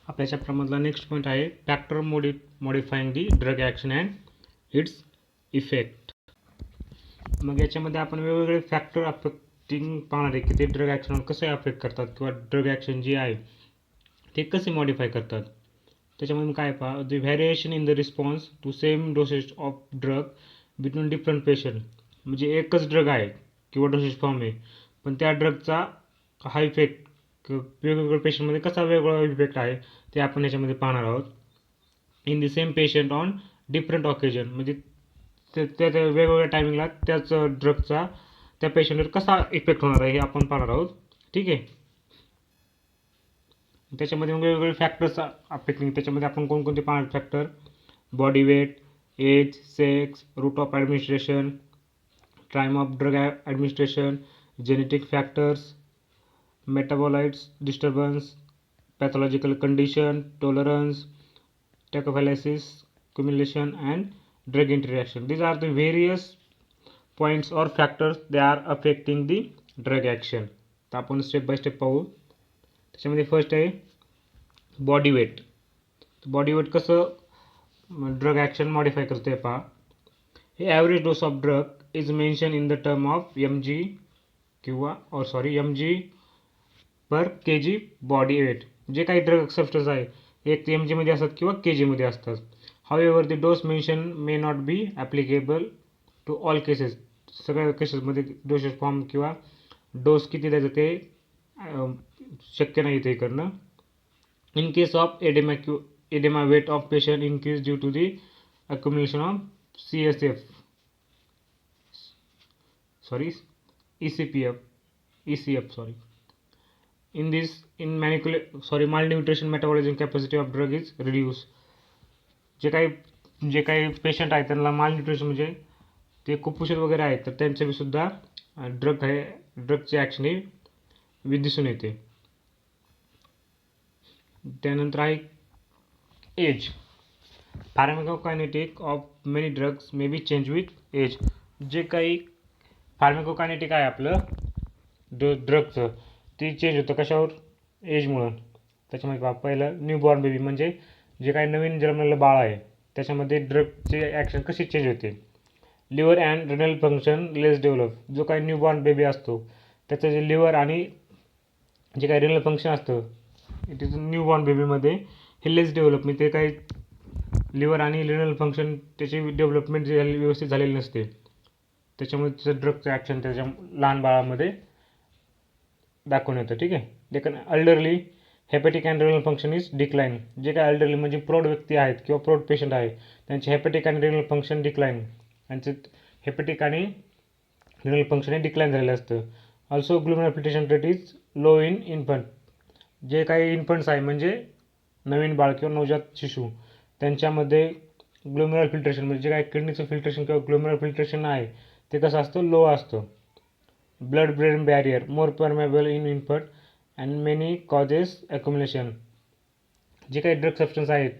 आपल्या चॅप्टरमधला next point आहे factor मॉडिफाईंग the drug action and its effect. मग याच्यामध्ये आपण वेगवेगळे फॅक्टर अफेक्टिंग पाहणार आहे की ते ड्रग ॲक्शनवर कसे अफेक्ट करतात किंवा ड्रग ॲक्शन जी आहे ते कसे मॉडिफाय करतात. त्याच्यामध्ये काय पहा, the variation in the response to same dosage of drug between different patient. म्हणजे एकच ड्रग आहे किंवा डोसेज फॉर्म आहे, पण त्या ड्रगचा हा इफेक्ट वेगवेगळ्या पेशंटमध्ये कसा वेगळा इफेक्ट आहे ते आपण याच्यामध्ये पाहणार आहोत. In the same patient on different occasion, म्हणजे त्या वेगवेगळ्या टायमिंगला त्याच ड्रगचा त्या पेशंटवर कसा इफेक्ट होणार आहे हे आपण पाहणार आहोत. ठीक आहे. त्याच्यामध्ये वेगवेगळे फॅक्टर्स अफेक्टिंग, त्याच्यामध्ये आपण कोणकोणते पाहणार factor, body weight, age, sex, route of administration, time of drug administration, genetic factors, metabolites disturbance, pathological condition, tolerance, tachyphylaxis, accumulation, and drug interaction. These are the various points or factors they are affecting the drug action. तर आपण step by step पाहू. त्याच्यामध्ये first आहे body weight. Body weight कसं drug action modify करते पहा. हे average dose of drug is mention in the term of mg किंवा mg पर kg बॉडी वेट. जे काही ड्रग सबस्टन्स आहे एक mg मध्ये असतात किंवा kg मध्ये असतात. However the dose mention may not be applicable to all cases. सगळ्या केसेसमध्ये डोसेस फॉर्म किंवा डोस किती द्यायचं ते शक्य नाही ते करणं. In case of edema weight of patient increase due to the accumulation of ECF. In malnutrition metabolism capacity of drug is reduced. जे काही पेशंट आहेत त्यांना मालन्यूट्रिशन म्हणजे ते कुपोषित वगैरे आहेत तर त्यांचे सुद्धा ड्रगचे ॲक्शन हे दिसून येते. त्यानंतर आहे age. Pharmacokinetic of many drugs may be change with age. जे काही फार्माकोकायनेटिक आहे आपलं ड्रगचं ती चेंज होतं कशावर, एजमुळं. त्याच्यामध्ये पहा, पहिलं न्यूबॉर्न बेबी म्हणजे जे काही नवीन जन्मलेलं बाळ आहे त्याच्यामध्ये ड्रगचे ॲक्शन कशी चेंज होते. Liver and renal function less develop. जो काही न्यूबॉर्न बेबी असतो त्याचं जे लिव्हर आणि जे काही रिनल फंक्शन असतं इट इज न्यूबॉर्न बेबीमध्ये हे लेस डेव्हलपमेंट, ते काही लिव्हर आणि रिनल फंक्शन त्याची डेव्हलपमेंट व्यवस्थित झालेली नसते. त्याच्यामुळे त्याचं ड्रगचं ॲक्शन त्याच्या लहान बाळामध्ये दाखवून येतं. ठीक आहे. लेकिन elderly hepatic and renal function is decline. जे काही अल्डरली म्हणजे प्रौढ व्यक्ती आहेत किंवा प्रौढ पेशंट आहे त्यांचे हेपॅटिक आणि रिनल फंक्शन डिक्लाइन, त्यांचे हेपॅटिक आणि रिनल फंक्शन हे डिक्लाइन झालेलं असतं. Also glomerular filtration rate is low in infant. जे काही इन्फंट्स आहे म्हणजे नवीन बाळ किंवा नवजात शिशु त्यांच्यामध्ये ग्लुमेरुलर फिल्ट्रेशन म्हणजे जे काही किडनीचं फिल्ट्रेशन किंवा ग्लुमेरुलर फिल्ट्रेशन आहे ते कसं असतं, लो असतं. Blood brain barrier more permeable in infant and many causes accumulation. जे काही ड्रग सबस्टन्स आहेत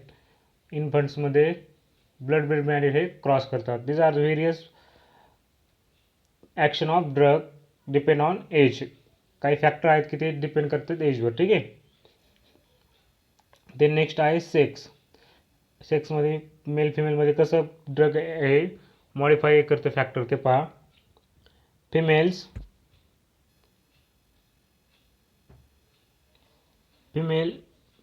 इन्फंट्समध्ये ब्लड ब्रेन बॅरियर हे क्रॉस करतात. These are various action of drug depend on age. काही फॅक्टर आहेत की ते डिपेंड करतात एजवर. ठीक आहे. ते नेक्स्ट आहे सेक्स. सेक्समध्ये मेल फिमेलमध्ये कसं ड्रग हे मॉडिफाय करतं फॅक्टर ते पहा. Female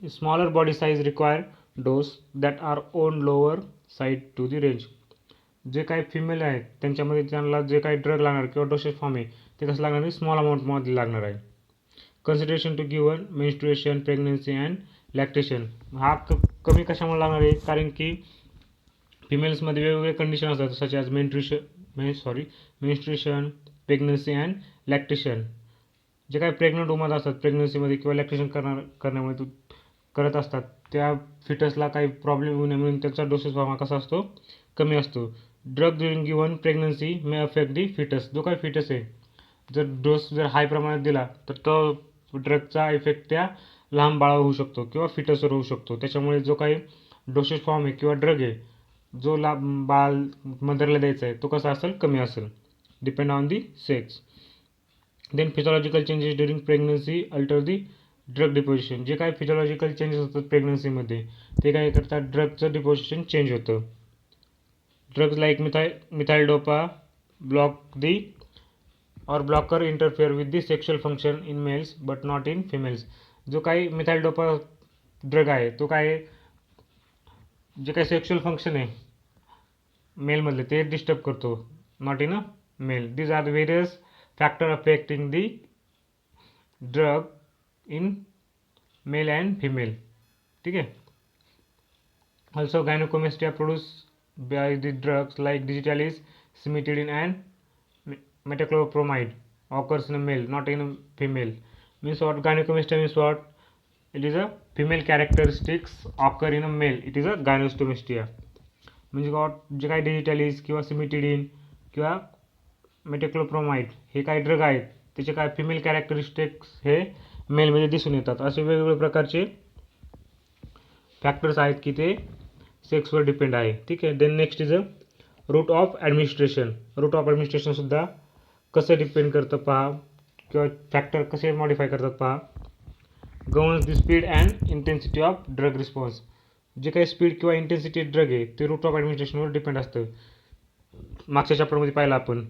smaller body size require dose that are on lower side to the range. जे काही फिमेल आहेत त्यांच्यामध्ये त्यांना जे काही ड्रग लागणार किंवा डोसेस फॉर्म आहे ते कसं लागणार आहे, स्मॉल अमाऊंटमध्ये लागणार आहे. Consideration to given menstruation, pregnancy and lactation. हा कमी कशामुळे लागणार आहे, कारण की फिमेल्समध्ये वेगवेगळे कंडिशन असतात such as menstruation, pregnancy and lactation. जे काही प्रेग्नंट वुमन असतात प्रेग्नन्सीमध्ये किंवा लॅक्टेशन करण्यामध्ये करत असतात त्या फिटसला काही प्रॉब्लेम होऊ नये म्हणून त्याचा डोसेस फॉर्म कसा असतो, कमी असतो. Drug during given pregnancy may affect the foetus. जो काही फिटस आहे जर डोस हाय प्रमाणात दिला तर तो ड्रगचा इफेक्ट त्या लहान बाळावर होऊ शकतो किंवा फिटसवर होऊ शकतो. त्याच्यामुळे जो काही डोसेस फॉर्म आहे किंवा ड्रग आहे जो बाळ मदरला द्यायचा आहे तो कसा असेल, कमी असेल. Depend on the sex. Then physiological changes during pregnancy alter the drug deposition, जे काही फिजिओलॉजिकल चेंजेस होतात प्रेग्नन्सीमध्ये ते काय करतात, ड्रगचं डिपोजिशन चेंज होतं. Drugs like methyl dopa block the or blocker interfere with the sexual function in males but not in females. जो काही मिथाइल डोपा ड्रग आहे तो काय जे काही सेक्शुअल फंक्शन आहे मेलमधले ते डिस्टर्ब करतो, not in a male. These are the various factor affecting the drug in male and female. ठीक आहे. Also gynecomastia produced by the drugs like digitalis, cimetidine and metoclopramide occurs in a male, not in a female. Means what? Gynecomastia means what? It is a female characteristics occur in a male. It is a gynecomastia. म्हणजे what? जे काही digitalis किंवा cimetidine किंवा metoclopramide हे काही drug आहेत त्याचे काय फिमेल कॅरेक्टरिस्टिक्स हे मेलमध्ये दिसून येतात. असे वेगवेगळे प्रकारचे फॅक्टर्स आहेत की ते सेक्सवर डिपेंड आहे. ठीक आहे. Then next is a route of administration. Route of ॲडमिनिस्ट्रेशनसुद्धा कसं डिपेंड करतं पहा, किंवा फॅक्टर कसे मॉडिफाय करतात पहा. Governs the speed and intensity of drug response. जे काही स्पीड किंवा इंटेन्सिटी ड्रग आहे ते रूट ऑफ ॲडमिनिस्ट्रेशनवर डिपेंड असतं. मागच्या चॅप्टरमध्ये पाहिलं आपण,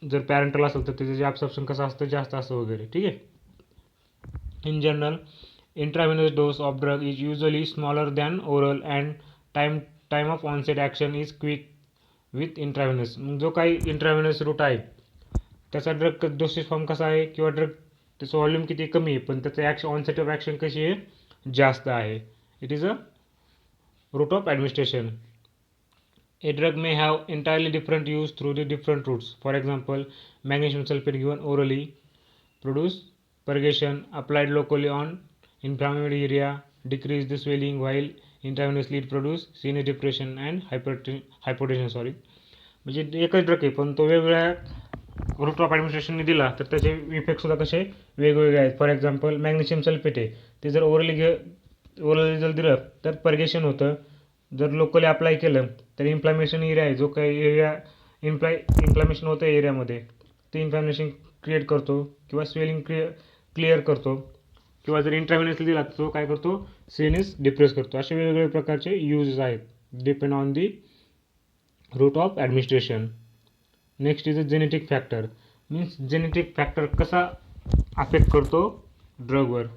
जर पॅरेंटल असेल तर त्याचं जे ॲब्सॉर्प्शन कसं असतं, जास्त असतं वगैरे. ठीक आहे. In general intravenous dose of drug is usually smaller than oral and time of onset action is quick with intravenous. जो काही इंट्राव्हेनस रूट आहे त्याचा ड्रग डोसेज फॉर्म कसा आहे किंवा ड्रग त्याचं व्हॉल्यूम किती कमी आहे पण त्याचं ऑनसेट ऑफ ॲक्शन कशी आहे, जास्त आहे. It is a route of administration. A drug may have entirely different use through the different routes. For example, magnesium sulfate given orally produce purgation, applied locally on inflammatory area, decrease the swelling, while intravenously it produce CNS depression and hypotension. म्हणजे एकच drug आहे पण तो वेगवेगळ्या route of ॲडमिनिस्ट्रेशनने दिला तर त्याचे इफेक्टसुद्धा कसे वेगवेगळे आहेत. फॉर एक्झाम्पल मॅग्नेशियम सल्फेट आहे ते जर ओरली जर दिलं तर पर्गेशन होतं. जर लोकली अप्लाय केलं तर इन्फ्लामेशन एरिया आहे, जो काही एरिया इन्फ्लामेशन होतं एरियामध्ये ते इन्फ्लामेशन क्रिएट करतो किंवा स्वेलिंग क्लिअर करतो. किंवा जर इंट्राव्हेनसली दिला तर तो काय करतो, सीएनएस डिप्रेस करतो. असे वेगवेगळे प्रकारचे यूजेस आहेत depend on the root of administration. Next is a genetic factor. Means genetic factor कसा अफेक्ट करतो ड्रगवर.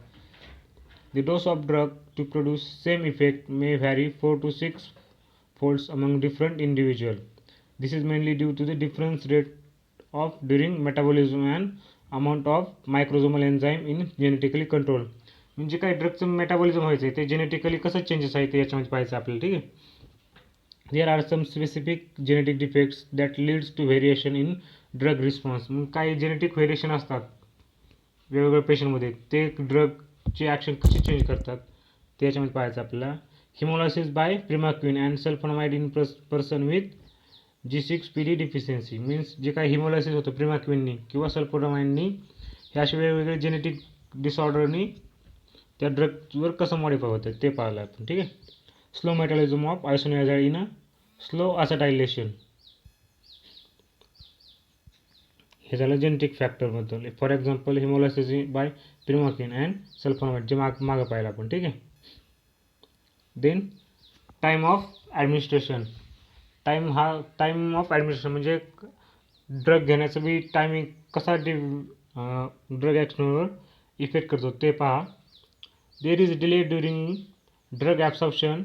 The dose of drug to produce same effect may vary 4 to 6 folds among different individuals. This is mainly due to the difference rate of during metabolism and amount of microsomal enzyme in genetically controlled. म्हणजे काय ड्रगचं metabolism व्हायचं आहे ते genetically कसं changes आहे ते याच्यामध्ये पाहायचं आपल्याला. ठीक आहे. There are some specific genetic defects that leads to variation in drug response. मग काही जेनेटिक व्हेरिएशन असतात वेगवेगळ्या पेशंटमध्ये, ते ड्रगची ॲक्शन कशी चेंज करतात ते याच्यामध्ये पाहायचं आपल्याला. Haemolysis by primaquine and sulphonamide in person with G6PD deficiency. Means जे काही हिमोलायसिस होतं प्रिमाक्विननी किंवा सल्फोनामाइडनी हे असे वेगवेगळे जेनेटिक डिसऑर्डरनी त्या ड्रगवर कसं मॉडिफाय होतं ते पाहिलं आपण. ठीक आहे. Slow metabolism of isoniazid in a slow acetylation. हे झालं जेनेटिक फॅक्टरबद्दल. For example haemolysis by primaquine and sulphonamide जे मागं पाहिलं आपण. ठीक आहे. Then time of administration. Time of administration म्हणजे ड्रग घेण्याचं बी टायमिंग कसा ड्रग ॲक्शनवर इफेक्ट करतो ते पहा. There is delay during drug absorption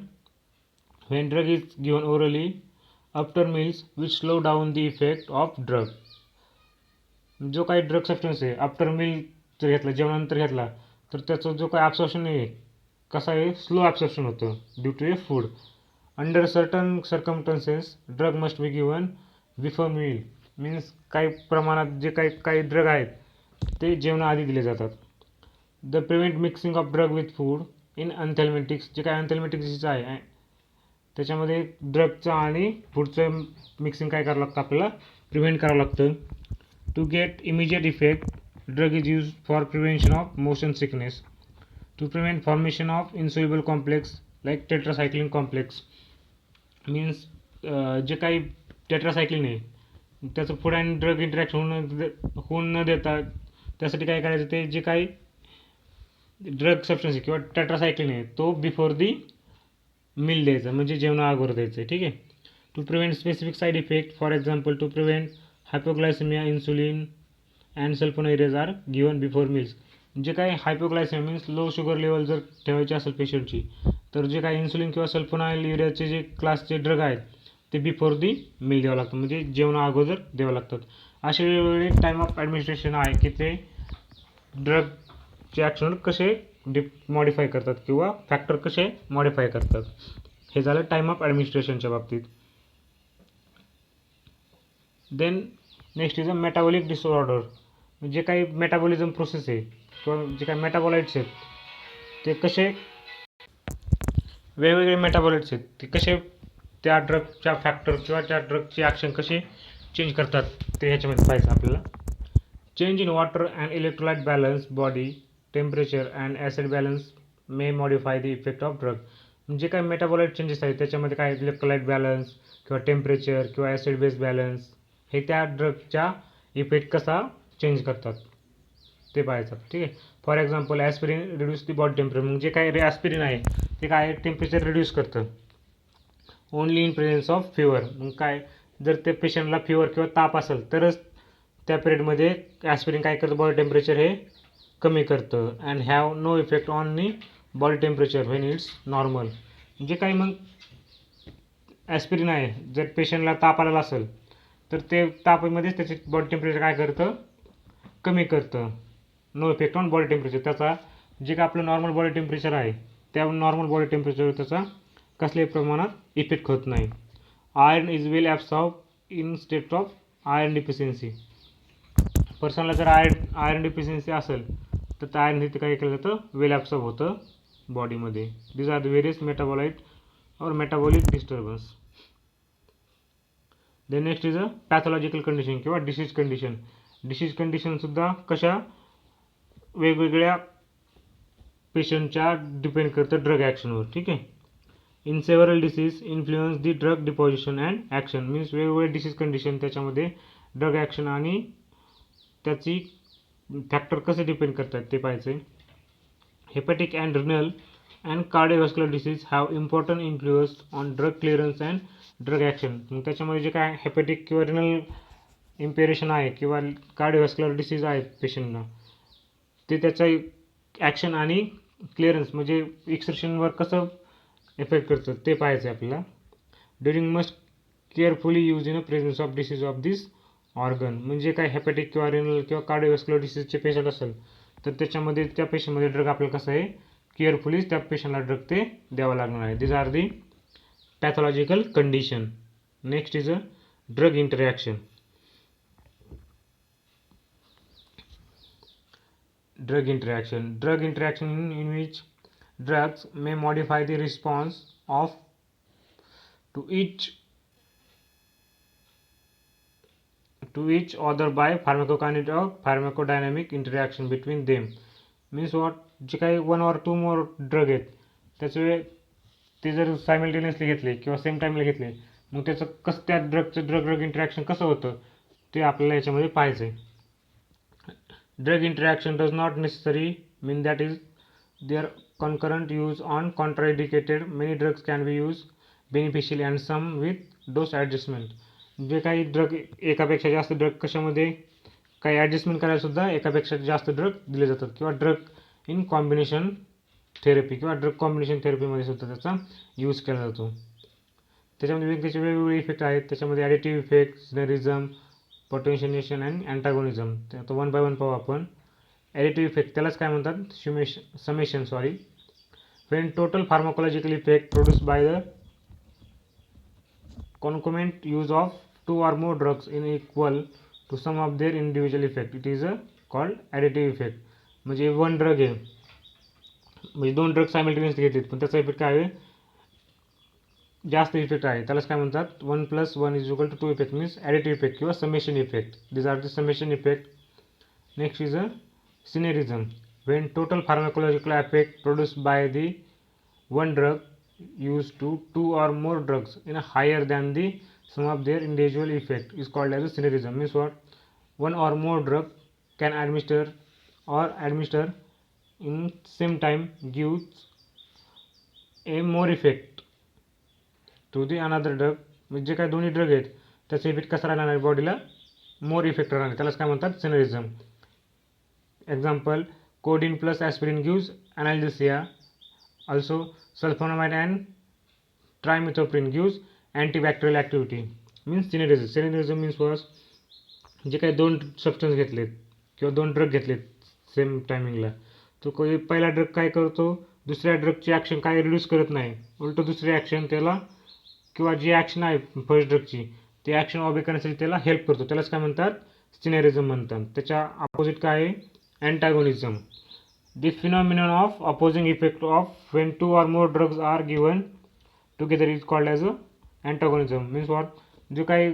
when drug is given orally after meals which slow down the effect of drug. जो काही ड्रग सबस्टन्स आहे आफ्टर मील जर घेतला, जेवणानंतर घेतला तर त्याचा जो काही ॲब्सॉर्प्शन आहे कसा आहे, स्लो ॲब्सॉर्प्शन होतं due to a food. Under certain circumstances drug must be given before meal. Means काही प्रमाणात जे काही ड्रग आहेत ते जेवणाआधी दिले जातात. The prevent mixing of drug with food in anthelmintics. जे काही अनथेल्मेटिक डिसीज आहे त्याच्यामध्ये ड्रगचं आणि फूडचं मिक्सिंग काय करावं लागतं आपल्याला, प्रिव्हेंट करावं लागतं. To get immediate effect drug is use for prevention of motion sickness. To prevent formation of insoluble complex like tetracycline complex. Means जे काही टेट्रासायक्लिन आहे त्याचं फूड अँड ड्रग इंटरॅक्शन होऊन न देता त्यासाठी काय करायचं, ते जे काही ड्रग सबस्टन्स किंवा टेट्रासायक्लिन आहे तो बिफोर दी मील द्यायचा, म्हणजे जेवणा अगोदर द्यायचं. ठीक आहे. To prevent specific side effect, for example to prevent hypoglycaemia, insulin and sulphonylureas are given before meals. जे काही hypoglycaemia means low sugar level जर ठेवायची असेल पेशंटची, तर जे काही इन्सुलिन किंवा सल्फोनाईल युरियाचे जे क्लासचे ड्रग आहेत ते बिफोर दी मील द्यावं लागतं, म्हणजे जेवणा अगोदर द्यावं लागतात. असे वेगवेगळे टाईम ऑफ ॲडमिनिस्ट्रेशन आहे की ते ड्रगचे ॲक्शन कसे मॉडिफाय करतात किंवा फॅक्टर कसे मॉडिफाय करतात. हे झालं टाईम ऑफ ॲडमिनिस्ट्रेशनच्या बाबतीत. Then next is a metabolic disorder. जे काही मेटाबॉलिझम प्रोसेस आहे किंवा जे काही मेटाबॉलाइट्स आहेत ते कसे वेगवेगळे मेटाबॉलाइट्स आहेत ते कसे त्या ड्रगच्या फॅक्टर किंवा त्या ड्रगची ॲक्शन कसे चेंज करतात ते ह्याच्यामध्ये पाहायचं आपल्याला. Change in water and electrolyte balance, body temperature and acid balance may modify the effect of drug. जे काही मेटाबॉलाइट चेंजेस आहेत त्याच्यामध्ये काय इलेक्ट्रोलाइट बॅलन्स किंवा टेम्परेचर किंवा ॲसिड बेस बॅलन्स हे त्या ड्रगच्या इफेक्ट कसा चेंज करतात ते पाहायचं. ठीक आहे. For example aspirin reduce the body temperature. मग जे काय ॲस्पिरिन आहे ते काय टेम्परेचर रिड्यूस करतं only in presence of fever. मग काय जर त्या पेशंटला फिवर किंवा ताप असेल तरच त्या पिरियडमध्ये ॲस्पिरिन काय करतं बॉडी टेम्परेचर हे कमी करतं and have no effect on the body temperature when it's normal. जे काही मग ॲस्पिरिन आहे जर पेशंटला ताप आलेला असेल तर ते तापामध्येच त्याचे बॉडी टेम्परेचर काय करतं कमी करतं. No effect on body temperature. त्याचा जे काय आपलं नॉर्मल बॉडी टेम्परेचर आहे त्या नॉर्मल बॉडी टेम्परेचरवर त्याचा कसल्याही प्रमाणात इफेक्ट होत नाही. Iron is well absorb in state of iron deficiency. पर्सनला जर आयर्न डिफिशियन्सी असेल तर त्या आयर्न तिथे काय केलं जातं वेल ॲब्सॉर्ब होतं बॉडीमध्ये. These are the various metabolite or metabolic disturbance. Then next is a pathological condition किंवा डिसीज कंडिशन. डिसीज कंडिशनसुद्धा कशा वेगवेगळ्या पेशंटच्या डिपेंड करतं ड्रग ॲक्शनवर. ठीक आहे. In several disease influence the drug deposition and action. Means वेगवेगळे डिसीज कंडिशन त्याच्यामध्ये ड्रग ॲक्शन आणि त्याची फॅक्टर कसे डिपेंड करतात ते पाहायचे. Hepatic and renal and cardiovascular disease have important influence on drug clearance and drug action. मग त्याच्यामध्ये जे काय हेपॅटिक किंवा रिनल इम्पेरेशन आहे किंवा कार्डिओव्हास्क्युलर डिसीज आहेत पेशंटना ते त्याचा ॲक्शन आणि क्लिअरन्स म्हणजे एक्सक्रिशनवर कसं इफेक्ट करतं ते पाहायचं आहे आपल्याला. During must carefully use in a presence of disease of this organ. म्हणजे काय हेपॅटिक किंवा रिनल किंवा कार्डिओव्हास्क्युलर डिसीजचे पेशंट असेल तर त्याच्यामध्ये त्या पेशंटमध्ये ड्रग आपल्याला कसं आहे केअरफुली त्या पेशंटला ड्रग ते द्यावं लागणार आहे. These are the pathological condition. Next is a drug interaction. Drug interaction. Drug interaction in which drugs may modify the response of to each other by pharmacokinetic or pharmacodynamic interaction between them. Means what? जे काही one or two more drug आहेत त्याचे ते जर simultaneously घेतले किंवा same टाईमला घेतले मग त्याचं कसं त्या ड्रग इंटरॅक्शन कसं होतं ते आपल्याला याच्यामध्ये पाहायचं आहे. Drug interaction does not necessarily mean that is their concurrent use on contraindicated. Many drugs can be used beneficially and some with dose adjustment. जे काही ड्रग एकापेक्षा जास्त ड्रग कशामध्ये काही ॲडजस्टमेंट करायला सुद्धा एकापेक्षा जास्त ड्रग दिले जातात किंवा ड्रग इन कॉम्बिनेशन थेरपी किंवा ड्रग कॉम्बिनेशन थेरपीमध्ये सुद्धा त्याचा यूज केला जातो. त्याच्यामध्ये त्याचे वेगवेगळे इफेक्ट आहेत. त्याच्यामध्ये ॲडिटिव्ह इफेक्ट, सिनरिझम, पोटेन्शिएशन अँड अँटागोनिझम. ते आता वन बाय वन पाहू आपण. ॲडिटिव्ह इफेक्ट त्यालाच काय म्हणतात summation when total pharmacological effect produce by the concomitant use of two or more drugs in equal to sum of their individual effect. It is called additive effect. म्हणजे one drug आहे म्हणजे दोन drug simultaneously घेतलेत पण त्याचा effect काय आहे जास्त इफेक्ट आहे त्यालाच काय म्हणतात 1+1 is equal to 2 effect. Means additive effect किंवा summation effect. These are the summation effect. Next is a synergism. When total pharmacological effect produce by the one drug used to two or more drugs in a higher than the sum of their individual effect is called as a synergism. Means what? One or more drug can administer in same time gives a more effect to the another drug. म्हणजे जे काय दोन्ही drug आहेत त्याचा effect कसा राहणार आहे बॉडीला, मोर इफेक्ट राहणार, त्यालाच काय म्हणतात synergism. Example, codeine plus aspirin gives analgesia. Also sulphonamide and trimethoprim gives antibacterial activity. Means synergism. Synergism means was जे काही दोन सबस्टन्स घेतलेत किंवा दोन ड्रग घेतलेत सेम टायमिंगला, तो पहिला ड्रग काय करतो, दुसऱ्या ड्रगची ॲक्शन काय रिड्यूस करत नाही, उलट दुसरी ॲक्शन त्याला किंवा जी ॲक्शन आहे फर्स्ट ड्रगची ती ॲक्शन ऑबे करण्यासाठी त्याला हेल्प करतो, त्यालाच काय म्हणतात सिनर्जिझम म्हणतात. त्याच्या अपोजिट काय आहे antagonism. The phenomenon of opposing effect of when two or more drugs are given together is called as a antagonism. Means what, जो काही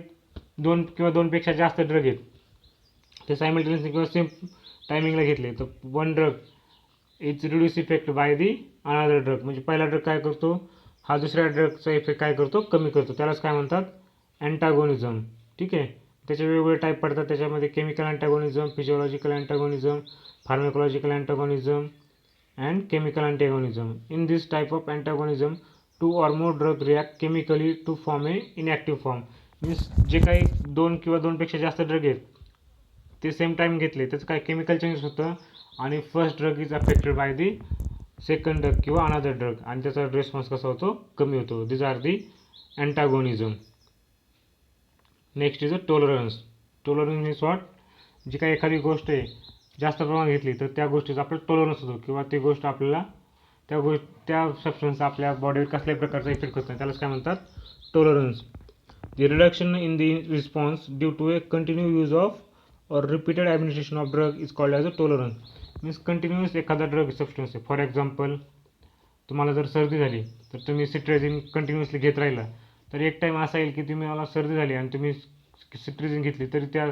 दोन किंवा दोनपेक्षा जास्त ड्रग आहेत ते सायमल्टेनियसली किंवा सेम टायमिंगला घेतले तर one drug is reduce effect by the another drug. म्हणजे पहिला ड्रग काय करतो, हा दुसऱ्या ड्रगचा इफेक्ट काय करतो, कमी करतो, त्यालाच काय म्हणतात अँटागोनिझम. ठीक आहे. त्याचे वेगवेगळे टाईप पडतात, त्याच्यामध्ये chemical antagonism, physiological antagonism, pharmacological antagonism and chemical antagonism. In this type of antagonism two or more drug react chemically to form a inactive form. Means जे काही दोन किंवा दोनपेक्षा जास्त ड्रग आहेत ते सेम टाईम घेतले त्याचं काय केमिकल चेंजेस होतं आणि first drug is affected by the second drug किंवा अनदर ड्रग आणि त्याचा रिस्पॉन्स कसा होतो, कमी होतो. These are the antagonism. Next is a tolerance. Tolerance means what, जी काही एखादी गोष्ट आहे जास्त प्रमाणात घेतली तर त्या गोष्टीचा आपल्याला टॉलरन्स होतो किंवा ती गोष्ट आपल्याला त्या सबस्टन्सचा आपल्या बॉडीवर कसल्याही प्रकारचा इफेक्ट होत नाही, त्यालाच काय म्हणतात tolerance. The reduction in the response due to a continuous use of or repeated administration of drug is called as a tolerance. Means continuous एखादा ड्रग सबस्टन्स आहे. फॉर एक्झाम्पल, तुम्हाला जर सर्दी झाली तर तुम्ही सिट्रेझिन कंटिन्युअसली घेत राहिला तर एक टाईम असा येईल की तुम्हाला सर्दी झाली आणि तुम्ही सिट्रेझिन घेतली तरी त्या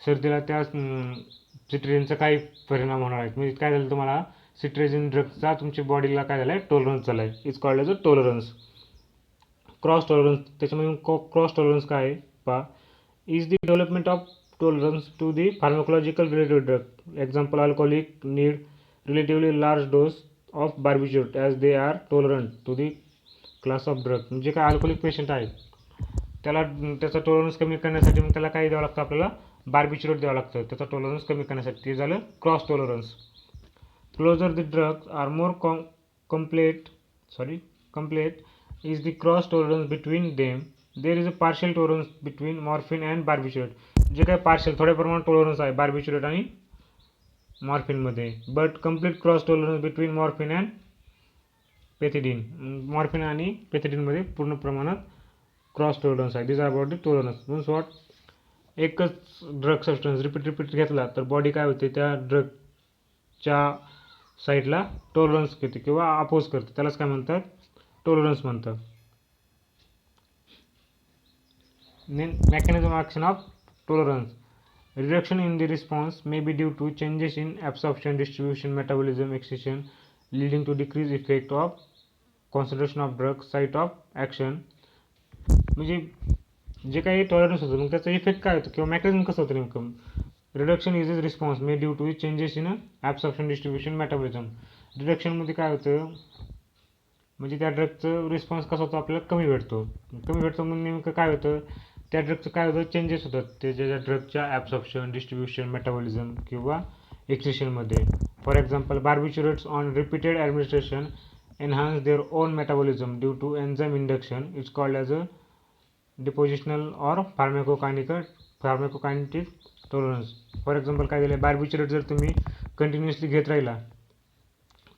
सर्दीला त्या सिट्रेझिनचा काही परिणाम होणार आहे. म्हणजे काय झालं, तुम्हाला सिट्रेझिन ड्रगचा तुमच्या बॉडीला काय झाला आहे टॉलरन्स झाला आहे. Is called as a tolerance. Cross tolerance. त्याच्यामध्ये क्रॉस टॉलरन्स काय आहे पहा, is the development of tolerance to the pharmacological related drug. Example, alcoholic need relatively large dose of barbiturate as they are tolerant to the class of drug. म्हणजे काय alcoholic patient आहे त्याला त्याचा tolerance कमी करण्यासाठी मग त्याला काय द्यावं लागतं, आपल्याला बार्बिट्यूरेट द्यावं लागतं त्याचा टॉलरन्स कमी करण्यासाठी. ते झालं cross tolerance. Closer the drugs are more complete is the cross tolerance between them. There is a partial tolerance between morphine and barbiturate. जे काही पार्शियल थोड्या प्रमाणात टॉलरन्स आहे बार्बिट्यूरेट आणि मॉर्फिनमध्ये, but complete cross tolerance between morphine and pethidine. Morphine आणि पेथिडीनमध्ये पूर्ण प्रमाणात क्रॉस टॉलरन्स आहे. This are about the tolerance. Means what, एकच ड्रग सबस्टन्स रिपीट घेतला तर बॉडी काय होते, त्या ड्रगच्या साईडला टॉलरन्स घेते किंवा अपोज करते, त्यालाच काय म्हणतात टॉलरन्स म्हणतात. Mechanism action of tolerance. Reduction in the response may be due to changes in absorption, distribution, metabolism, excretion leading to decrease effect of concentration of drug, site of action. म्हणजे जे काही tolerance होतं मग त्याचा effect काय होतं किंवा mechanism कसं होतं नेमकं. Reduction is is response may due to changes in absorption, distribution, metabolism. रिडक्शनमध्ये काय होतं, म्हणजे त्या ड्रगचं रिस्पॉन्स कसा होतो, आपल्याला कमी भेटतो. मग नेमकं काय होतं, त्या ड्रगचं काय होतं चेंजेस होतात त्याच्या ड्रगच्या ॲब्सॉर्प्शन, डिस्ट्रीब्युशन, मेटाबॉलिझम किंवा एक्सेशनमध्ये. For example, barbiturates on repeated administration enhance their own metabolism due to enzyme induction. It's called as a depositional or pharmacokinetic tolerance. For example काय झालं, बार्बिट्युरेट जर तुम्ही कंटिन्युअसली घेत राहिला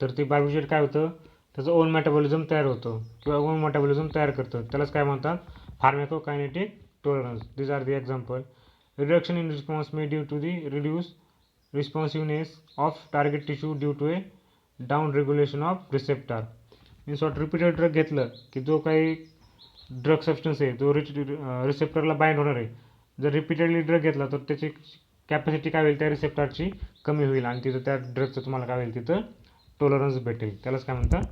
तर ते बार्बिट्युरेट काय होतं, त्याचं ओन मेटाबॉलिझम तयार होतं किंवा ओन मेटाबॉलिझम तयार करतं, त्यालाच काय म्हणतात pharmacokinetic tolerance. This are the example. Reduction in response may due to the reduce responsiveness of target tissue due to a down regulation of receptor. Means what, repeated drug घेतलं की जो काही drug substance आहे तो रिसेप्टरला bind होणार आहे. जर repeatedly drug घेतला तर त्याची कॅपॅसिटी काय होईल त्या रिसेप्टरची कमी होईल आणि तिथं त्या ड्रगचं तुम्हाला काय होईल तिथं टॉलरन्स भेटेल, त्यालाच काय म्हणतात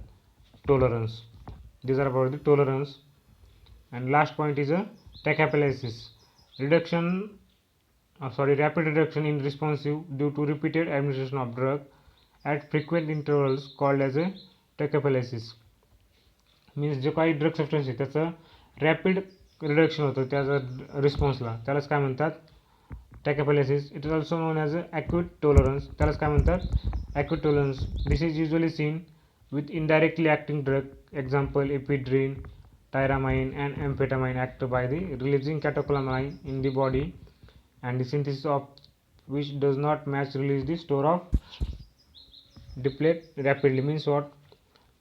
tolerance. This are about the tolerance. And last point is a tachyphylaxis. Rapid reduction in responsive due to repeated administration of drug at frequent intervals called as a tachyphylaxis. Means जो काही drug substance आहे त्याचं rapid reduction होतं त्याचा रिस्पॉन्सला, त्यालाच काय म्हणतात tachyphylaxis. It is also known as a acute tolerance, त्यालाच काय म्हणतात acute tolerance. This is usually seen with indirectly acting drug, example ephedrine, tyramine and amphetamine act by the releasing catecholamine in the body and the synthesis of which does not match release the store of deplete rapidly. Means what,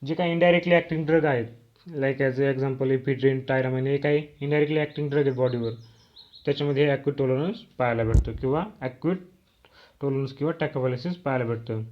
जे काही indirectly acting drug आहेत like as a example ephedrine, tyramine, हे काही indirectly acting drug आहेत बॉडीवर, त्याच्यामध्ये acute tolerance पाहायला भेटतो किंवा ॲक्यूट टॉलरन्स किंवा टॅकोपॅलिसिस पाहायला भेटतं.